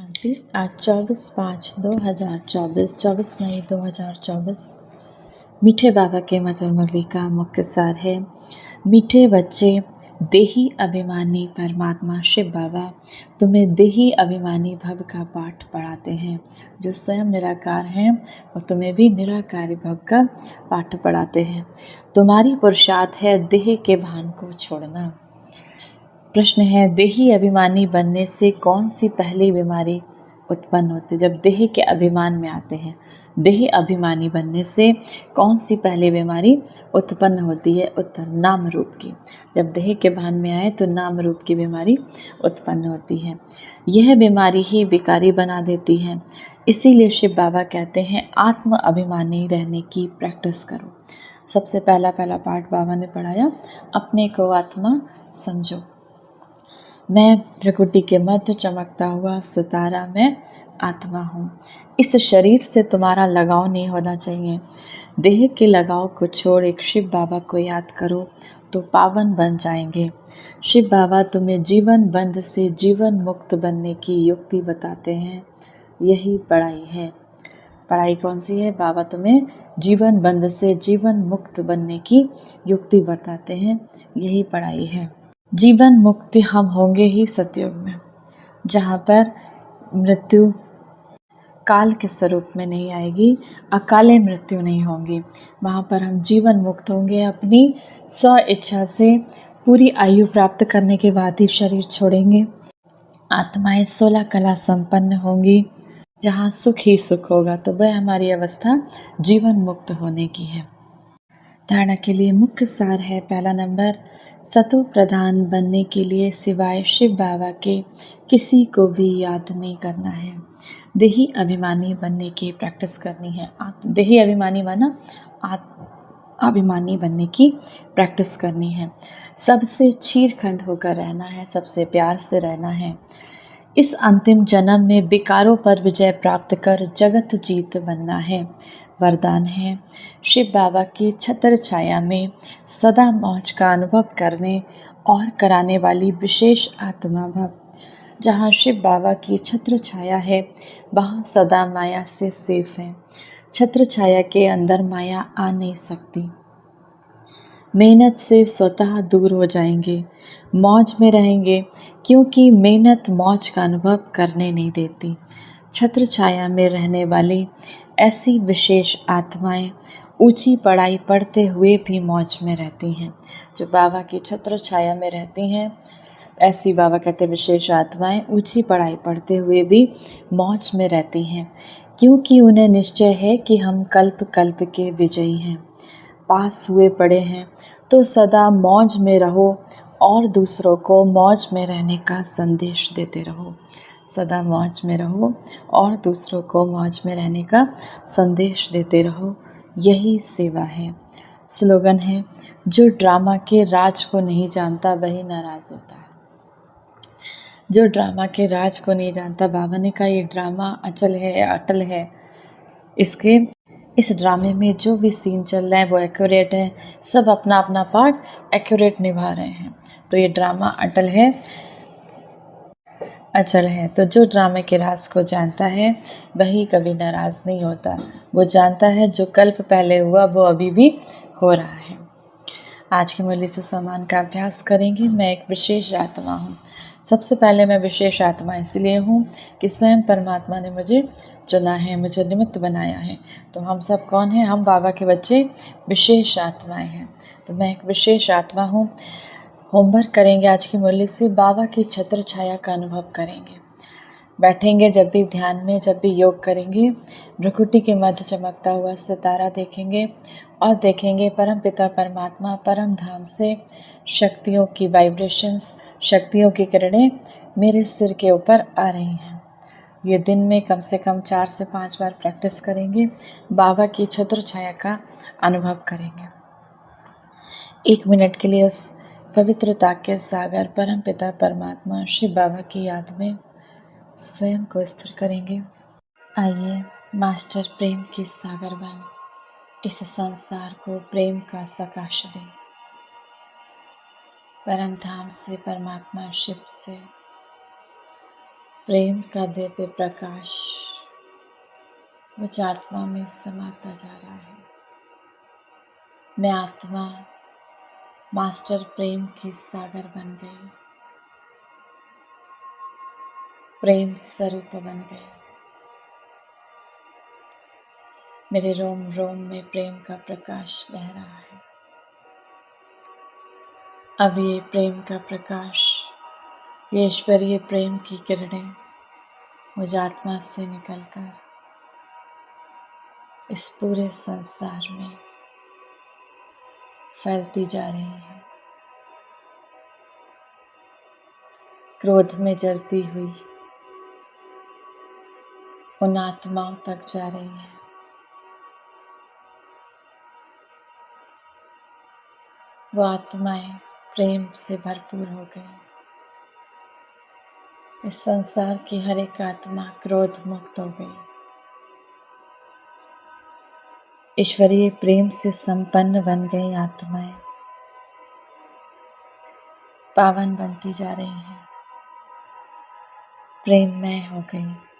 शांति। आज 24/5/2024 24 मई 2024। मीठे बाबा के मधुर मुरली का मुख्य सार है। मीठे बच्चे, देही अभिमानी परमात्मा शिव बाबा तुम्हें देही अभिमानी भव का पाठ पढ़ाते हैं। जो स्वयं निराकार हैं और तुम्हें भी निराकारी भव का पाठ पढ़ाते हैं। तुम्हारी पुरुषार्थ है देह के भान को छोड़ना। प्रश्न है, देही अभिमानी बनने से कौन सी पहली बीमारी उत्पन्न होती है? जब देह के अभिमान में आते हैं, देह अभिमानी बनने से कौन सी पहली बीमारी उत्पन्न होती है? उत्तर, नाम रूप की। जब देह के भान में आए तो नाम रूप की बीमारी उत्पन्न होती है। यह बीमारी ही विकारी बना देती है। इसीलिए शिव बाबा कहते हैं आत्म अभिमानी रहने की प्रैक्टिस करो। सबसे पहला पाठ बाबा ने पढ़ाया, अपने को आत्मा समझो। मैं प्रकृति के मध्य चमकता हुआ सितारा, मैं आत्मा हूँ। इस शरीर से तुम्हारा लगाव नहीं होना चाहिए। देह के लगाव को छोड़ एक शिव बाबा को याद करो तो पावन बन जाएंगे। शिव बाबा तुम्हें जीवन बंध से जीवन मुक्त बनने की युक्ति बताते हैं। यही पढ़ाई है। पढ़ाई कौन सी है? बाबा तुम्हें जीवन बंध से जीवन मुक्त बनने की युक्ति बताते हैं। यही पढ़ाई है। जीवन मुक्ति हम होंगे ही सतयुग में, जहाँ पर मृत्यु काल के स्वरूप में नहीं आएगी, अकाले मृत्यु नहीं होगी। वहाँ पर हम जीवन मुक्त होंगे। अपनी स्व इच्छा से पूरी आयु प्राप्त करने के बाद ही शरीर छोड़ेंगे। आत्माएं 16 कला संपन्न होंगी, जहाँ सुख ही सुख होगा। तो वह हमारी अवस्था जीवन मुक्त होने की है। धारणा के लिए मुख्य सार है। पहला नंबर, सतो प्रधान बनने के लिए सिवाय शिव बाबा के किसी को भी याद नहीं करना है। देही अभिमानी बनने की प्रैक्टिस करनी है। देही अभिमानी माना अभिमानी बनने की प्रैक्टिस करनी है। सबसे चीरखंड होकर रहना है, सबसे प्यार से रहना है। इस अंतिम जन्म में विकारों पर विजय प्राप्त कर जगत जीत बनना है। वरदान है, शिव बाबा की छत्र छाया में सदा मौज का अनुभव करने और कराने वाली विशेष आत्मा भव। जहाँ शिव बाबा की छत्र छाया है वहाँ सदा माया से सेफ है। छत्र छाया के अंदर माया आ नहीं सकती। मेहनत से स्वतः दूर हो जाएंगे, मौज में रहेंगे, क्योंकि मेहनत मौज का अनुभव करने नहीं देती। छत्र छाया में रहने वाली ऐसी विशेष आत्माएं ऊंची पढ़ाई पढ़ते हुए भी मौज में रहती हैं। जो बाबा की छत्र छाया में रहती हैं, ऐसी बाबा कहते विशेष आत्माएं ऊंची पढ़ाई पढ़ते हुए भी मौज में रहती हैं, क्योंकि उन्हें निश्चय है कि हम कल्प कल्प के विजयी हैं। पास हुए पड़े हैं तो सदा मौज में रहो और दूसरों को मौज में रहने का संदेश देते रहो। सदा मौज में रहो और दूसरों को मौज में रहने का संदेश देते रहो। यही सेवा है। स्लोगन है, जो ड्रामा के राज को नहीं जानता वही नाराज होता है। जो ड्रामा के राज को नहीं जानता, बाबा ने कहा ये ड्रामा अचल है, अटल है। इस ड्रामे में जो भी सीन चल रहा है वो एक्यूरेट है। सब अपना अपना पार्ट एक्यूरेट निभा रहे हैं। तो ये ड्रामा अटल है, अचल है। तो जो ड्रामे के राज को जानता है वही कभी नाराज नहीं होता। वो जानता है जो कल्प पहले हुआ वो अभी भी हो रहा है। आज की मुरली से सम्मान का अभ्यास करेंगे। मैं एक विशेष आत्मा हूँ। सबसे पहले मैं विशेष आत्मा इसलिए हूँ कि स्वयं परमात्मा ने मुझे चुना है, मुझे निमित्त बनाया है। तो हम सब कौन हैं? हम बाबा के बच्चे विशेष आत्माएं हैं। तो मैं एक विशेष आत्मा हूँ। होमवर्क करेंगे आज की मुरली से, बाबा की छत्र छाया का अनुभव करेंगे। बैठेंगे जब भी ध्यान में, जब भी योग करेंगे, प्रकृति के मध्य चमकता हुआ सितारा देखेंगे और देखेंगे परम पिता परमात्मा परम धाम से शक्तियों की वाइब्रेशंस, शक्तियों की किरणें मेरे सिर के ऊपर आ रही हैं। ये दिन में कम से कम 4 से 5 बार प्रैक्टिस करेंगे। बाबा की छत्र छाया का अनुभव करेंगे। 1 मिनट के लिए उस पवित्रता के सागर परम पिता परमात्मा शिव बाबा की याद में स्वयं को स्थिर करेंगे। आइए मास्टर प्रेम की सागर बन इस संसार को प्रेम का सकाश दें। परम धाम से, परमात्मा शिव से प्रेम का दिव्य प्रकाश मुझ आत्मा में समाता जा रहा है। मैं आत्मा मास्टर प्रेम की सागर बन गई, प्रेम स्वरूप बन गई। मेरे रोम रोम में प्रेम का प्रकाश बह रहा है। अब ये प्रेम का प्रकाश, ये ईश्वरीय प्रेम की किरणें मुझ आत्मा से निकलकर इस पूरे संसार में फैलती जा रही है। क्रोध में जलती हुई उन आत्माओं तक जा रही है। वो आत्माएं प्रेम से भरपूर हो गई। इस संसार की हर एक आत्मा क्रोध मुक्त हो गई। ईश्वरीय प्रेम से संपन्न बन गई आत्माएं पावन बनती जा रही हैं, प्रेममय हो गई।